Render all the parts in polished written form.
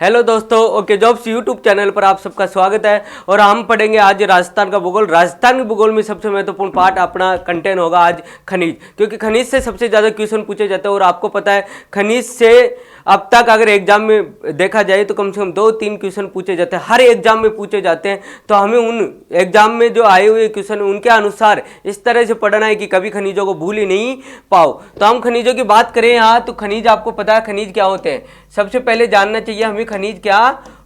Hello दोस्तों, okay jobs YouTube channel पर आप सबका स्वागत है। और हम पढ़ेंगे आज राजस्थान का भूगोल। राजस्थान के भूगोल में सबसे महत्वपूर्ण पार्ट अपना कंटेंट होगा आज खनिज, क्योंकि खनिज से सबसे ज़्यादा क्वेश्चन पूछे जाते हैं। और आपको पता है खनिज से अब तक अगर एग्जाम में देखा जाए तो कम से कम 2-3 क्वेश्चन पूछे जाते हैं, हर एग्जाम में पूछे जाते हैं। तो हमें उन एग्जाम में जो आए हुए क्वेश्चन उनके अनुसार इस तरह से पढ़ना है कि कभी खनिजों को भूल ही नहीं पाओ। तो हम खनिजों की बात करें यहाँ, तो खनिज आपको पता है खनिज क्या होते हैं। सबसे पहले जानना चाहिए हमें खनिज क्या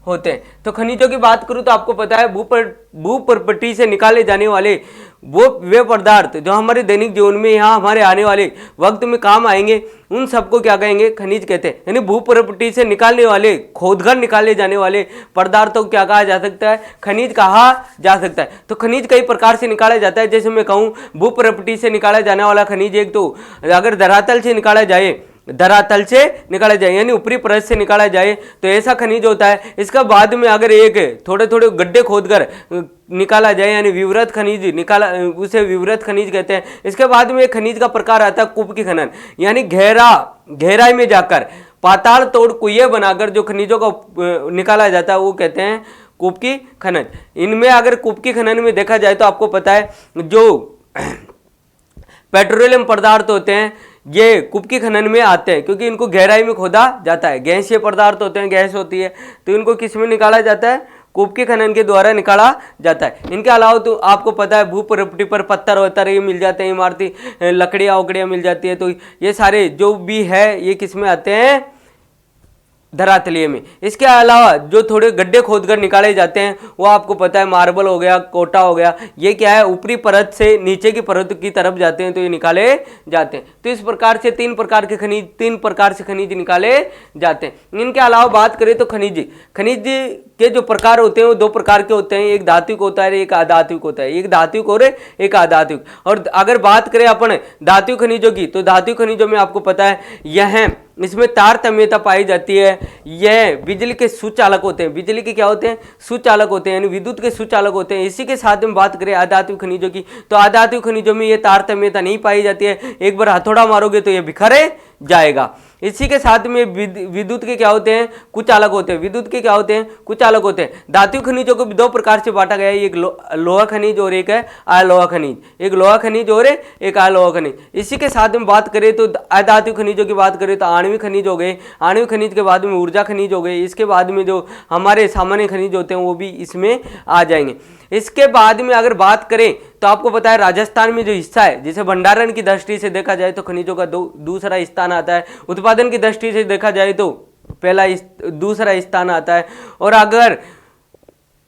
होते हैं। तो खनिजों की बात करूं तो आपको पता है भूप्रपट्टी से निकाले जाने वाले वे पदार्थ जो हमारे दैनिक जीवन में यहाँ हमारे आने वाले वक्त में काम आएंगे, उन सबको क्या कहेंगे, खनिज कहते हैं। यानी भूप्रपट्टी से निकालने वाले, खोदकर निकाले जाने वाले पदार्थों को क्या कहा जा सकता है, खनिज कहा जा सकता है। तो खनिज कई प्रकार से निकाला जाता है। जैसे मैं कहूँ भूप्रपट्टी से निकाला जाने वाला खनिज, एक तो अगर धरातल से निकाला जाए, धरातल से निकाला जाए यानी ऊपरी परत से निकाला जाए तो ऐसा खनिज होता है। इसका बाद में अगर एक थोड़े थोड़े गड्ढे खोदकर निकाला जाए यानी विवृत खनिज निकाला, उसे विवृत खनिज कहते हैं। इसके बाद में एक खनिज का प्रकार आता है कुपकी खनन, यानी गहराई में जाकर पाताल तोड़ कुएं बनाकर जो खनिजों को निकाला जाता है वो कहते हैं कुपकी खनन। इनमें अगर कुपकी खनन में देखा जाए तो आपको पता है जो पेट्रोलियम पदार्थ होते हैं ये कुपकी खनन में आते हैं, क्योंकि इनको गहराई में खोदा जाता है। गैसीय पदार्थ होते हैं, गैस होती है, तो इनको किस में निकाला जाता है, कुपकी खनन के द्वारा निकाला जाता है। इनके अलावा तो आपको पता है भूप्रपट्टी पर पत्थर वत्थर ये मिल जाते हैं, इमारती लकड़ियाँ उकड़ियाँ मिल जाती है। तो ये सारे जो भी है ये किस में आते हैं, धरातलीय में। इसके अलावा जो थोड़े गड्ढे खोदकर निकाले जाते हैं वो आपको पता है मार्बल हो गया, कोटा हो गया, ये क्या है ऊपरी परत से नीचे की परत की तरफ जाते हैं तो ये निकाले जाते हैं। तो इस प्रकार से तीन प्रकार से खनिज निकाले जाते हैं। इनके अलावा बात करें तो खनिज के जो प्रकार होते हैं वो 2 प्रकार के होते हैं, एक धात्विक होता है, एक अधात्विक होता है। एक धात्विक और एक अधात्विक। और अगर बात करें अपन धात्विक खनिजों की तो धात्विक खनिजों में आपको पता है इसमें तारतम्यता पाई जाती है। यह बिजली के सुचालक होते हैं। बिजली के क्या होते हैं, सुचालक होते हैं, यानी विद्युत के सुचालक होते हैं। इसी के साथ में बात करें अधात्विक खनिजों की तो अधात्विक खनिजों में ये तारतम्यता नहीं पाई जाती है। एक बार हथौड़ा मारोगे तो ये बिखरे जाएगा। इसी के साथ में विद्युत के क्या होते हैं, कुचालक होते हैं। विद्युत के क्या होते हैं, कुचालक होते हैं। धात्विक खनिजों को भी 2 प्रकार से बांटा गया है, एक लोहा खनिज और एक है अलोहा खनिज। एक लोहा खनिज और एक अलोहा खनिज। इसी के साथ में बात करें तो अधात्विक खनिजों की बात करें तो आणविक खनिज हो गए। आणविक खनिज के बाद में ऊर्जा खनिज हो गए। इसके बाद में जो हमारे सामान्य खनिज होते हैं वो भी इसमें आ जाएंगे। इसके बाद में अगर बात करें तो आपको पता है राजस्थान में जो हिस्सा है, जैसे भंडारण की दृष्टि से देखा जाए तो खनिजों का दूसरा स्थान आता है। उत्पादन की दृष्टि से देखा जाए तो दूसरा स्थान आता है। और अगर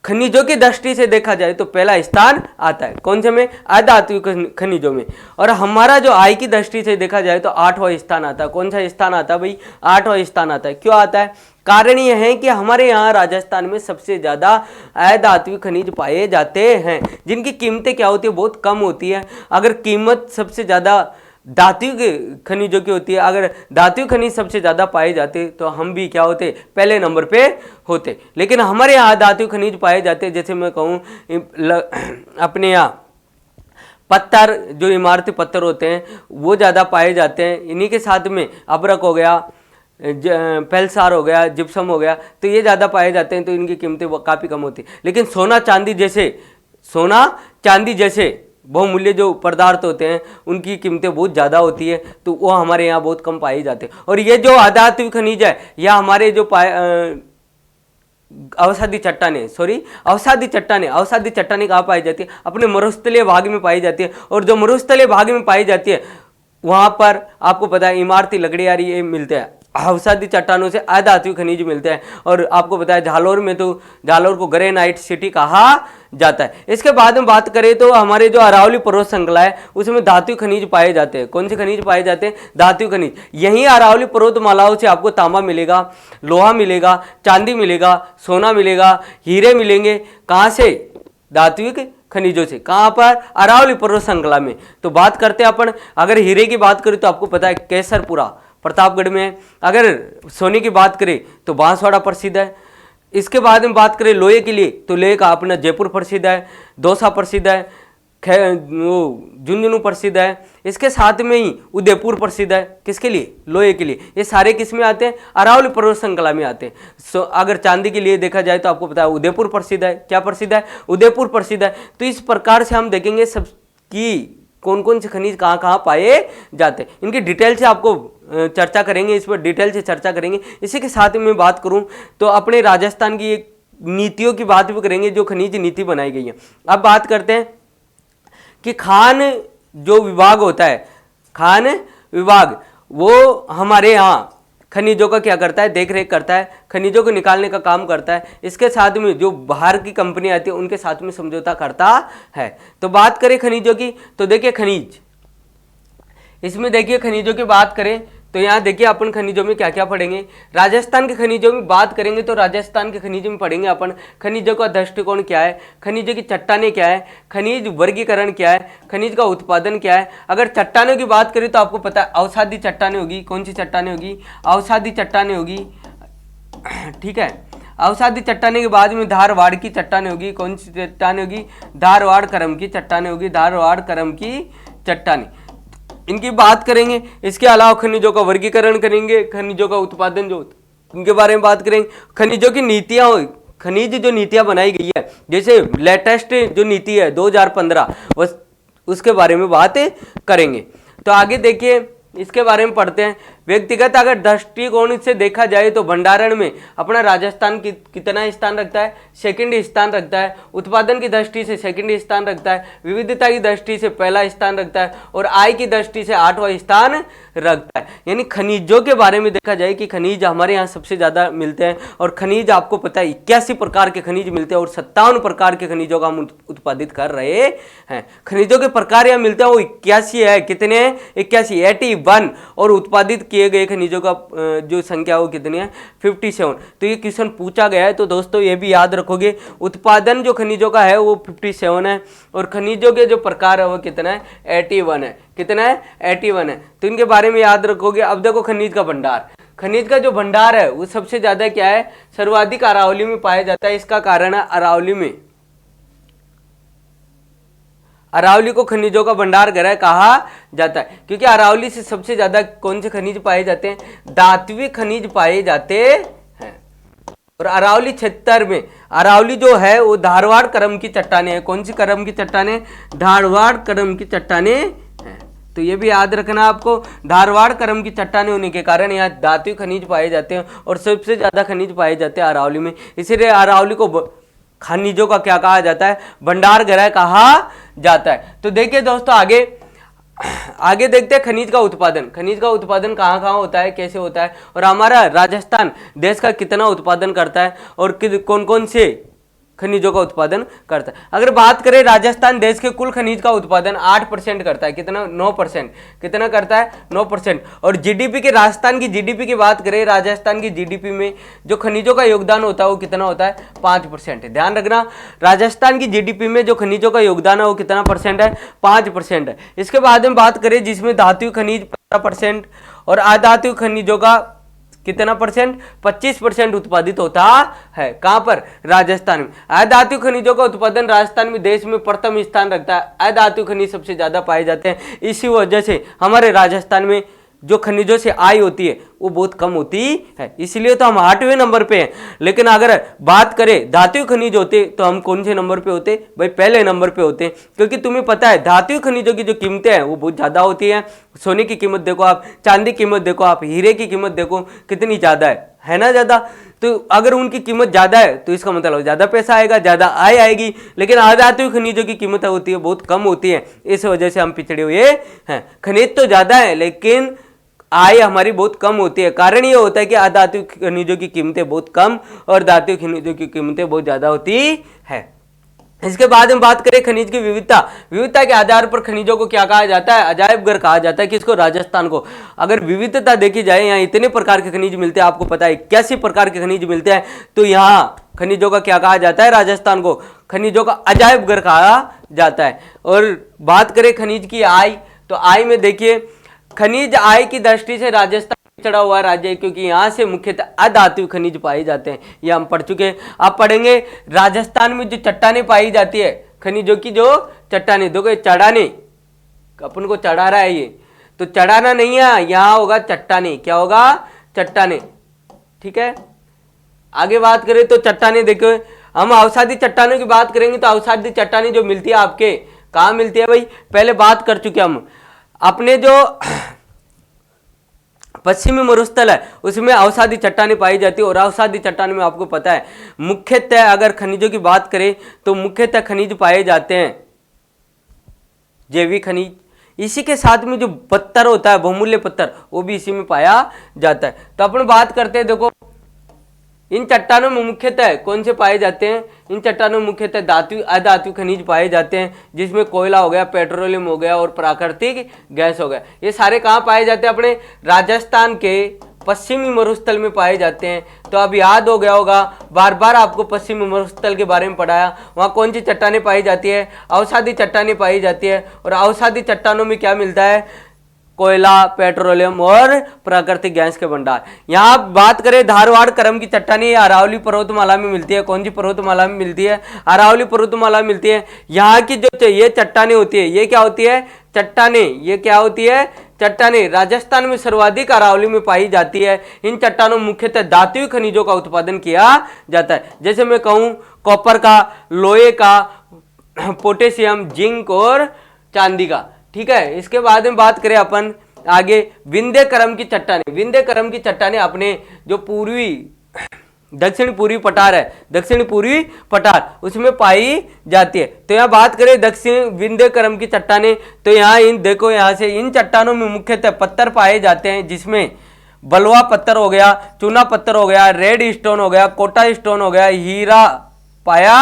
खनिजों की दृष्टि से देखा जाए तो पहला स्थान आता है। कौन से में, अधात्विक खनिजों में। और हमारा जो आय की दृष्टि से देखा जाए तो 8वां स्थान आता है। कौन सा स्थान आता है भाई, 8वां स्थान आता है। क्यों आता है, कारण यह है कि हमारे यहाँ राजस्थान में सबसे ज्यादा अधात्विक खनिज पाए जाते हैं, जिनकी कीमतें क्या होती है, बहुत कम होती है। अगर कीमत सबसे ज्यादा धात्विक खनिजों की होती है, अगर धात्विक खनिज सबसे ज्यादा पाए जाते तो हम भी क्या होते, पहले नंबर पे होते। लेकिन हमारे यहाँ धात्विक खनिज पाए जाते, जैसे मैं कहूँ अपने यहाँ पत्थर, जो इमारती पत्थर होते हैं वो ज़्यादा पाए जाते हैं। इन्हीं के साथ में अबरक हो गया, पेलसार हो गया, जिप्सम हो गया, तो ये ज़्यादा पाए जाते हैं, तो इनकी कीमतें काफ़ी कम होती है। लेकिन सोना चांदी जैसे बहुमूल्य जो पदार्थ होते हैं उनकी कीमतें बहुत ज़्यादा होती है, तो वो हमारे यहाँ बहुत कम पाए जाते हैं। और ये जो अधात्विक खनिज है या हमारे जो अवसादी चट्टानें कहाँ पाई जाती है, अपने मरुस्थलीय भाग में पाई जाती है। और जो मरुस्थलीय भाग में पाई जाती है वहाँ पर आपको पता है इमारती लकड़ियाँ ये मिलते हैं। अवसादी चट्टानों से अधात्विक खनिज मिलते हैं। और आपको पता है झालोर में तो झालोर को ग्रेनाइट सिटी कहा जाता है। इसके बाद में बात करें तो हमारे जो अरावली पर्वत श्रृंखला है उसमें धात्विक खनिज पाए जाते हैं। कौन से खनिज पाए जाते हैं, धात्विक खनिज। यहीं अरावली पर्वतमालाओं से आपको तांबा मिलेगा, लोहा मिलेगा, चांदी मिलेगा, सोना मिलेगा, हीरे मिलेंगे। कहाँ से, धात्विक खनिजों से। कहाँ पर, अरावली पर्वत श्रृंखला में। तो बात करते हैं अपन, अगर हीरे की बात करें तो आपको पता है केसरपुरा प्रतापगढ़ में है। अगर सोने की बात करें तो बांसवाड़ा प्रसिद्ध है। इसके बाद में बात करें लोहे के लिए तो लोहे का अपना जयपुर प्रसिद्ध है, दौसा प्रसिद्ध है। वो झुंझुनू प्रसिद्ध है। इसके साथ में ही उदयपुर प्रसिद्ध है, किसके लिए? लोहे के लिए। ये सारे किस में आते हैं? अरावली पर्वत श्रृंखला में आते हैं। अगर चांदी के लिए देखा जाए तो आपको पता है उदयपुर प्रसिद्ध है। क्या प्रसिद्ध है? उदयपुर प्रसिद्ध है। तो इस प्रकार से हम देखेंगे सब की कौन कौन से खनिज कहाँ कहाँ पाए जाते हैं, इनकी डिटेल से आपको चर्चा करेंगे, इस पर डिटेल से चर्चा करेंगे। इसी के साथ में बात करूं तो अपने राजस्थान की एक नीतियों की बात भी करेंगे, जो खनिज नीति बनाई गई है। अब बात करते हैं कि खान जो विभाग होता है, खान विभाग वो हमारे यहाँ खनिजों का क्या करता है? देख रेख करता है, खनिजों को निकालने का काम करता है। इसके साथ में जो बाहर की कंपनी आती है उनके साथ में समझौता करता है। तो बात करें खनिजों की, तो देखिए खनिज, इसमें देखिए खनिजों की बात करें तो यहाँ देखिए अपन खनिजों में क्या क्या पढ़ेंगे। राजस्थान के खनिजों में बात करेंगे तो राजस्थान के खनिजों में पढ़ेंगे अपन खनिजों का दृष्टिकोण क्या है, खनिजों की चट्टानें क्या है, खनिज वर्गीकरण क्या है, खनिज का उत्पादन क्या है। अगर चट्टानों की बात करें तो आपको पता है अवसादी चट्टानें होगी। कौन सी चट्टानें होगी? अवसादी चट्टानें होगी, ठीक है। अवसादी चट्टानें के बाद में धारवाड़ की चट्टानें होगी। कौन सी चट्टानें होगी? धारवाड़ करम की चट्टानें होगी, धारवाड़ करम की चट्टानें, इनकी बात करेंगे। इसके अलावा खनिजों का वर्गीकरण करेंगे, खनिजों का उत्पादन जो इनके बारे में बात करेंगे। खनिजों की नीतियां, खनिज जो नीतियां बनाई गई है, जैसे लेटेस्ट जो नीति है 2015, उसके बारे में बात करेंगे। तो आगे देखिए इसके बारे में पढ़ते हैं। व्यक्तिगत अगर दृष्टिकोण से देखा जाए तो भंडारण में अपना राजस्थान कितना स्थान रखता है? सेकंड स्थान रखता है। उत्पादन की दृष्टि से सेकंड स्थान रखता है। विविधता की दृष्टि से पहला स्थान रखता है और आय की दृष्टि से 8वां स्थान रखता है। यानी खनिजों के बारे में देखा जाए कि खनिज हमारे यहाँ सबसे ज्यादा मिलते हैं और खनिज आपको पता है 81 प्रकार के खनिज मिलते हैं और 57 प्रकार के खनिजों का हम उत्पादित कर रहे हैं। खनिजों के प्रकार यहाँ मिलते हैं वो 81 है। कितने हैं? 81, 81। और उत्पादित किए गए खनिजों का जो संख्या वो कितनी है? 57। तो ये क्वेश्चन पूछा गया है, तो दोस्तों ये भी याद रखोगे। उत्पादन जो खनिजों का है वो 57 है और खनिजों के जो प्रकार है वो कितना है? 81 है। कितना है? 81 है। तो इनके बारे में याद रखोगे। अब देखो खनिज का भंडार, खनिज का जो भंडार है वो सबसे ज्यादा क्या है? सर्वाधिक अरावली में पाया जाता है। इसका कारण है अरावली में, अरावली को खनिजों का भंडार गृह कहा जाता है क्योंकि अरावली से सबसे ज्यादा कौन से खनिज पाए जाते हैं? धात्विक खनिज पाए जाते हैं। और अरावली क्षेत्र में, अरावली जो है वो धारवाड़ करम की चट्टानें हैं। कौन सी करम की चट्टानें? धारवाड़ करम की चट्टानें हैं। तो ये भी याद रखना आपको, धारवाड़ करम की चट्टानें होने के कारण यहाँ धात्विक खनिज पाए जाते हैं और सबसे ज्यादा खनिज पाए जाते हैं अरावली में। इसीलिए अरावली को खनिजों का क्या कहा जाता है? भंडार गृह कहा जाता है। तो देखिए दोस्तों आगे देखते हैं खनिज का उत्पादन। खनिज का उत्पादन कहाँ कहाँ होता है, कैसे होता है और हमारा राजस्थान देश का कितना उत्पादन करता है और कौन कौन से खनिजों का उत्पादन करता है। अगर बात करें राजस्थान देश के कुल खनिज का उत्पादन 8% करता है। कितना? 9%। कितना करता है? 9%। और जीडीपी के, राजस्थान की जीडीपी की बात करें, राजस्थान की जीडीपी में जो खनिजों का योगदान होता है वो कितना होता है? 5%। ध्यान रखना, राजस्थान की जीडीपी में जो खनिजों का योगदान है वो कितना परसेंट है? 5% है। इसके बाद में बात करें जिसमें धातु खनिज 15% और अधातु खनिजों का कितना परसेंट? 25% उत्पादित होता है। कहां पर? राजस्थान में। अधातु खनिजों का उत्पादन राजस्थान में देश में प्रथम स्थान रखता है। अधातु खनिज सबसे ज्यादा पाए जाते हैं। इसी वजह से हमारे राजस्थान में जो खनिजों से आय होती है वो बहुत कम होती है, इसलिए तो हम 8वें नंबर पे हैं। लेकिन अगर बात करें धातु खनिज होते तो हम कौन से नंबर पे होते? भाई पहले नंबर पे होते, क्योंकि तुम्हें पता है धातु खनिजों की जो कीमतें हैं वो बहुत ज्यादा होती है। सोने की कीमत देखो आप, चांदी की कीमत देखो आप, हीरे की कीमत देखो कितनी ज्यादा है ना ज्यादा। तो अगर उनकी कीमत ज्यादा है तो इसका मतलब ज्यादा पैसा आएगा, ज्यादा आय आएगी। लेकिन अधातु खनिजों की कीमत होती है बहुत कम होती है, इस वजह से हम पिछड़े हुए हैं। खनिज तो ज्यादा है लेकिन आय हमारी बहुत कम होती है। कारण ये होता है कि अधातु खनिजों की कीमतें बहुत कम और धातु खनिजों की कीमतें बहुत ज्यादा होती है। इसके बाद हम बात करें खनिज की विविधता। विविधता के आधार पर खनिजों को क्या कहा जाता है? अजायब घर कहा जाता है। किसको? राजस्थान को। अगर विविधता देखी जाए, यहाँ इतने प्रकार के खनिज मिलते हैं, आपको पता है 81 प्रकार के खनिज मिलते हैं, तो यहाँ खनिजों का क्या कहा जाता है? राजस्थान को खनिजों का अजायब घर कहा जाता है। और बात करें खनिज की आय, तो आय में देखिए खनिज आय की दृष्टि से राजस्थान पिछड़ा हुआ राज्य है क्योंकि यहाँ से मुख्यतः अधातु खनिज पाए जाते हैं। ये हम पढ़ चुके हैं। आप पढ़ेंगे राजस्थान में जो चट्टानें पाई जाती है खनिजों की जो चट्टाने, देखो ये चढ़ाने, अपन को चढ़ा रहा है ये, तो चढ़ाना नहीं है, यहां होगा चट्टाने, क्या होगा, चट्टाने। ठीक है, आगे बात करें तो चट्टाने, देखो हम अवसादी चट्टानों की बात करेंगे तो अवसादी चट्टाने जो मिलती है आपके कहां मिलती है भाई, पहले बात कर चुके हम, अपने जो पश्चिमी मरुस्थल है उसमें अवसादी चट्टानें पाई जाती है। और अवसादी चट्टान में आपको पता है मुख्यतः अगर खनिजों की बात करें तो मुख्यतः खनिज पाए जाते हैं जैविक खनिज, इसी के साथ में जो पत्थर होता है बहुमूल्य पत्थर वो भी इसी में पाया जाता है। तो अपन बात करते हैं, देखो इन चट्टानों में मुख्यतः कौन से पाए जाते हैं, इन चट्टानों में मुख्यतः धातु अधातु खनिज पाए जाते हैं, जिसमें कोयला हो गया, पेट्रोलियम हो गया और प्राकृतिक गैस हो गया। ये सारे कहाँ पाए जाते हैं, अपने राजस्थान के पश्चिमी मरुस्थल में पाए जाते हैं। तो अब याद हो गया होगा, बार बार आपको पश्चिमी मरुस्थल के बारे में पढ़ाया, वहाँ कौन सी चट्टानें पाई जाती है, अवसादी चट्टानें पाई जाती है। और अवसादी चट्टानों में क्या मिलता है, कोयला, पेट्रोलियम और प्राकृतिक गैस के भंडार। यहाँ बात करें धारवाड़ करम की चट्टानी अरावली पर्वतमाला में मिलती है। कौन सी पर्वतमाला में मिलती है, अरावली पर्वतमाला में मिलती है। यहाँ की जो ये चट्टाने होती है, ये क्या होती है, चट्टाने, ये क्या होती है, चट्टाने राजस्थान में सर्वाधिक अरावली में पाई जाती है। इन चट्टानों में मुख्यतः धातुई खनिजों का उत्पादन किया जाता है, जैसे मैं कहूँ कॉपर का, लोहे का, पोटेशियम, जिंक और चांदी का। ठीक है, इसके बाद में बात करें अपन आगे विंध्य करम की चट्टाने। विंध्य करम की चट्टाने अपने जो पूर्वी दक्षिण पूर्वी पठार है, दक्षिण पूर्वी पठार उसमें पाई जाती है। तो यहाँ बात करें दक्षिण विंध्य करम की चट्टाने, तो यहाँ इन देखो, यहाँ से इन चट्टानों में मुख्यतः पत्थर पाए जाते हैं, जिसमें बलुआ पत्थर हो गया, चूना पत्थर हो गया, रेड स्टोन हो गया, कोटा स्टोन हो गया, हीरा पाया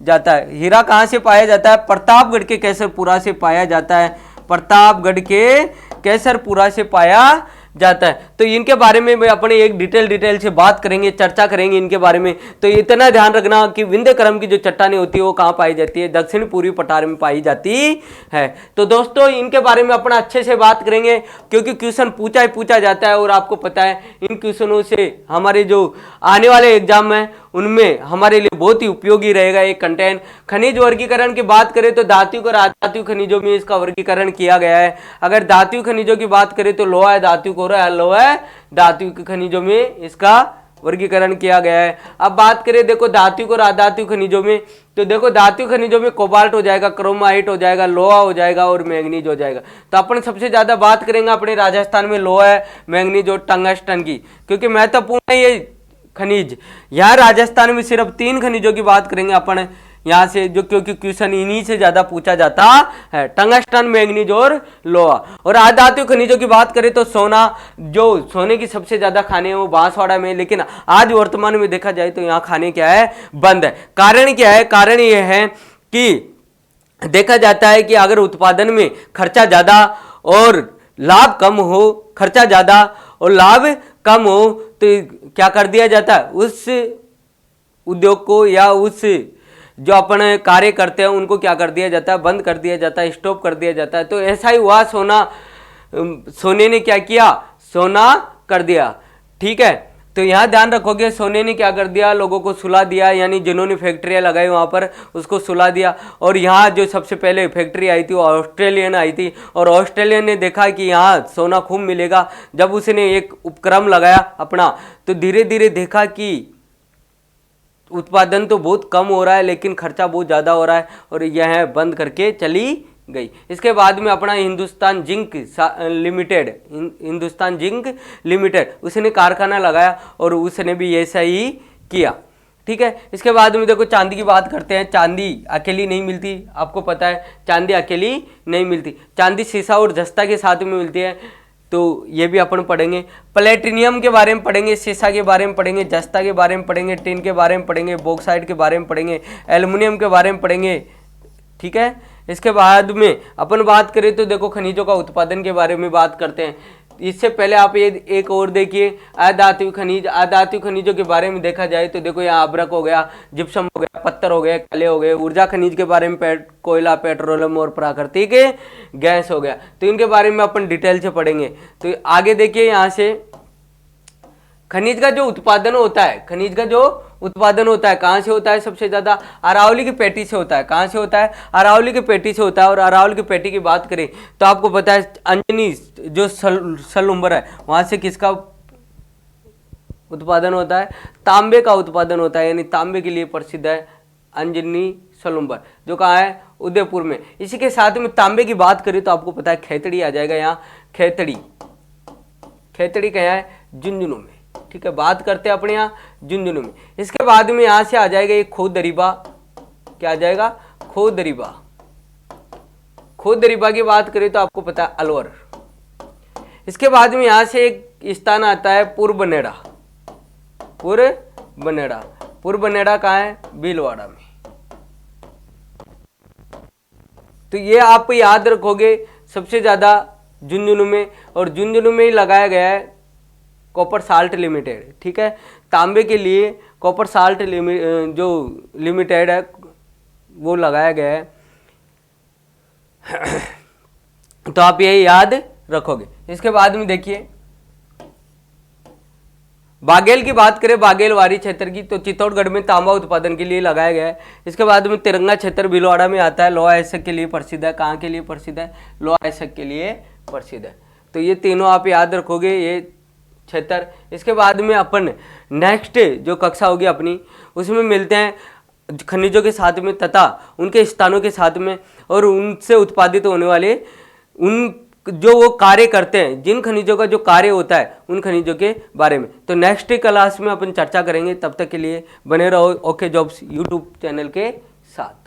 जाता है। हीरा कहाँ से पाया जाता है, प्रतापगढ़ के केसरपुरा से पाया जाता है, प्रतापगढ़ के केसरपुरा से पाया जाता है। तो इनके बारे में अपने एक डिटेल से बात करेंगे, चर्चा करेंगे इनके बारे में। तो इतना ध्यान रखना कि विंध्य करम की जो चट्टानें होती है वो कहाँ पाई जाती है, दक्षिण पूर्वी पठार में पाई जाती है। तो दोस्तों इनके बारे में अपना अच्छे से बात करेंगे, क्योंकि क्वेश्चन पूछा जाता है। और आपको पता है इन क्वेश्चनों से हमारे जो आने वाले एग्जाम है उनमें हमारे लिए बहुत ही उपयोगी रहेगा एक कंटेंट। खनिज वर्गीकरण की बात करें तो धातु और अधातु खनिजों में इसका वर्गीकरण किया गया है। अगर धातु खनिजों की बात करें तो लोहा धातु को रहा है, लोहा धातु खनिजों में इसका वर्गीकरण किया गया है। अब बात करें देखो धातु और अधातु खनिजों में, तो देखो धातु खनिजों में कोबाल्ट हो जाएगा, क्रोमाइट हो जाएगा, लोहा हो जाएगा और मैंगनीज हो जाएगा। तो अपन सबसे ज्यादा बात करेंगे अपने राजस्थान में लोहा, मैंगनीज और टंगस्टन की, क्योंकि महत्वपूर्ण है ये खनिज। यहाँ राजस्थान में सिर्फ 3 खनिजों की बात करेंगे अपन यहाँ से, जो क्योंकि क्वेश्चन इन्हीं से ज्यादा पूछा जाता है, टंगस्टन, मैंगनीज और लोहा। और अधातु खनिजों की बात करें तो सोना, जो सोने की सबसे ज्यादा खाने हैं वो बांसवाड़ा में, लेकिन आज वर्तमान में देखा जाए तो यहाँ खाने क्या है, बंद है। कारण क्या है, कारण यह है कि देखा जाता है कि अगर उत्पादन में खर्चा ज्यादा और लाभ कम हो, खर्चा ज्यादा और लाभ कम हो, तो क्या कर दिया जाता है, उस उद्योग को या उस जो अपन कार्य करते हैं उनको क्या कर दिया जाता है, बंद कर दिया जाता है, स्टॉप कर दिया जाता है। तो ऐसा ही हुआ, सोने ने क्या किया, सोना कर दिया। ठीक है, तो यहाँ ध्यान रखोगे, सोने ने क्या कर दिया, लोगों को सुला दिया, यानी जिन्होंने फैक्ट्रियाँ लगाई वहाँ पर उसको सुला दिया। और यहाँ जो सबसे पहले फैक्ट्री आई थी वो ऑस्ट्रेलियन आई थी, और ऑस्ट्रेलियन ने देखा कि यहाँ सोना खूब मिलेगा। जब उसने एक उपक्रम लगाया अपना, तो धीरे धीरे देखा कि उत्पादन तो बहुत कम हो रहा है लेकिन खर्चा बहुत ज़्यादा हो रहा है, और यह बंद करके चली गई। इसके बाद में अपना हिंदुस्तान जिंक लिमिटेड उसने कारखाना लगाया और उसने भी ऐसा ही किया। ठीक है, इसके बाद में देखो चांदी की बात करते हैं। चांदी अकेली नहीं मिलती, आपको पता है चांदी अकेली नहीं मिलती, चांदी शीशा और जस्ता के साथ में मिलती है, तो ये भी अपन पढ़ेंगे। प्लेटिनियम के बारे में पढ़ेंगे, शीशा के बारे में पढ़ेंगे, जस्ता के बारे में पढ़ेंगे, टिन के बारे में पढ़ेंगे, बॉक्साइट के बारे में पढ़ेंगे, एल्युमिनियम के बारे में पढ़ेंगे। ठीक है, इसके बाद में अपन बात करें तो देखो खनिजों का उत्पादन के बारे में बात करते हैं। इससे पहले आप ये एक और देखिए, अधातु खनिज, अधातु खनिजों के बारे में देखा जाए तो देखो यहाँ अब्रक हो गया, जिप्सम हो गया, पत्थर हो गए, कले हो गए। ऊर्जा खनिज के बारे में कोयला, पेट्रोलियम और प्राकृतिक गैस हो गया। तो इनके बारे में अपन डिटेल से पढ़ेंगे। तो आगे देखिए, यहाँ से खनिज का जो उत्पादन होता है, खनिज का जो उत्पादन होता है कहाँ से होता है? सबसे ज्यादा अरावली की पेटी से होता है। कहाँ से होता है? अरावली की पेटी से होता है। और अरावली की पेटी की बात करें तो आपको पता है अंजनी जो सलुम्बर है वहां से किसका उत्पादन होता है? तांबे का उत्पादन होता है, यानी तांबे के लिए प्रसिद्ध है अंजनी सलुम्बर, जो कहाँ है? उदयपुर में। इसी के साथ में तांबे की बात करें तो आपको पता है खेतड़ी आ जाएगा यहाँ। खेतड़ी, खेतड़ी कहाँ है? झुंझुनू में। ठीक है, बात करते हैं अपने यहाँ झुंझुनू में। इसके बाद में यहाँ से आ जाएगा ये खोदरीबा। क्या आ जाएगा? खोदरीबा। खोदरीबा की बात करें तो आपको पता है अलवर। इसके बाद में यहाँ से एक स्थान आता है पुरबनेड़ा। पुरबनेड़ा, पुरबनेड़ा कहाँ है? भीलवाड़ा में। तो ये आप याद रखोगे सबसे ज्यादा झुंझुनू में, और झुंझुनू में ही लगाया गया है कॉपर साल्ट लिमिटेड। ठीक है, तांबे के लिए कॉपर साल्ट जो लिमिटेड है वो लगाया गया है। तो आप ये याद रखोगे। इसके बाद में देखिए बागेल की बात करें, बागेलवारी क्षेत्र की, तो चित्तौड़गढ़ में तांबा उत्पादन के लिए लगाया गया है। इसके बाद में तिरंगा क्षेत्र भीलवाड़ा में आता है, लोहा अयस्क के लिए प्रसिद्ध है। कहाँ के लिए प्रसिद्ध है? लोहा अयस्क के लिए प्रसिद्ध है। तो ये तीनों आप याद रखोगे, ये क्षेत्र। इसके बाद में अपन नेक्स्ट जो कक्षा होगी अपनी उसमें मिलते हैं खनिजों के साथ में तथा उनके स्थानों के साथ में, और उनसे उत्पादित होने वाले उन जो वो कार्य करते हैं, जिन खनिजों का जो कार्य होता है उन खनिजों के बारे में। तो नेक्स्ट क्लास में अपन चर्चा करेंगे। तब तक के लिए बने रहो ओके जॉब्स यूट्यूब चैनल के साथ।